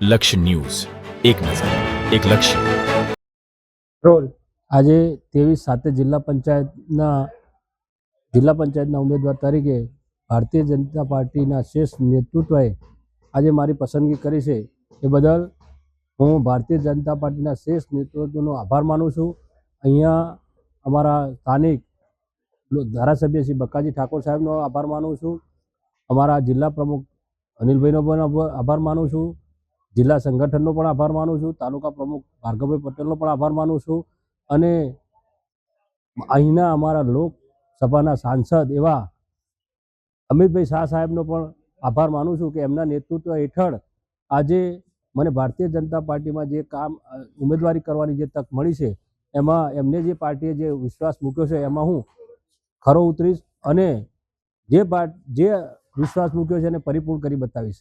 લક્ષ્ય ન્યૂઝ, એક નજર, એક લક્ષ્ય. રોલ આજે 23/7 જિલ્લા પંચાયતના ઉમેદવાર તરીકે ભારતીય જનતા પાર્ટીના શ્રેષ્ઠ નેતૃત્વએ આજે મારી પસંદગી કરી છે. એ બદલ હું ભારતીય જનતા પાર્ટીના શ્રેષ્ઠ નેતૃત્વનો આભાર માનું છું. અહીંયા અમારા સ્થાનિક ધારાસભ્ય શ્રી બકાજી ઠાકોર સાહેબનો આભાર માનું છું. અમારા જિલ્લા પ્રમુખ અનિલભાઈનો પણ આભાર માનું છું. જિલ્લા સંગઠનનો પણ આભાર માનું છું. તાલુકા પ્રમુખ ભાર્ગવભાઈ પટેલનો પણ આભાર માનું છું. અને અહીંના અમારા લોકસભાના સાંસદ એવા અમિતભાઈ શાહ સાહેબનો પણ આભાર માનું છું કે એમના નેતૃત્વ હેઠળ આજે મને ભારતીય જનતા પાર્ટીમાં જે કામ ઉમેદવારી કરવાની જે તક મળી છે એમાં એમને જે પાર્ટીએ જે વિશ્વાસ મૂક્યો છે એમાં હું ખરો ઉતરીશ અને જે વિશ્વાસ મૂક્યો છે એને પરિપૂર્ણ કરી બતાવીશ.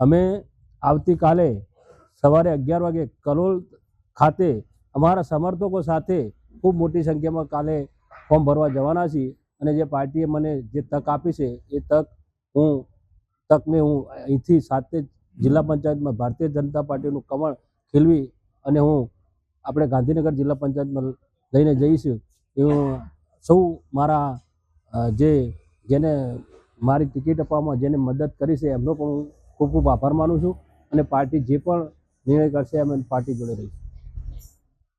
અમે આવતીકાલે સવારે 11 વાગે કલોલ ખાતે અમારા સમર્થકો સાથે ખૂબ મોટી સંખ્યામાં કાલે ફોર્મ ભરવા જવાના છીએ અને જે પાર્ટીએ મને જે તક આપી છે એ તકને હું અહીંથી સાથે જિલ્લા પંચાયતમાં ભારતીય જનતા પાર્ટીનું કમળ ખીલવી અને હું આપણે ગાંધીનગર જિલ્લા પંચાયતમાં લઈને જઈશું. એવું સૌ મારા જેને મારી ટિકિટ આપવામાં જેને મદદ કરી છે એમનો પણ હું ખૂબ ખૂબ આભાર માનું છું અને પાર્ટી જે પણ નિર્ણય કરશે એમ પાર્ટી જોડે રહીશ.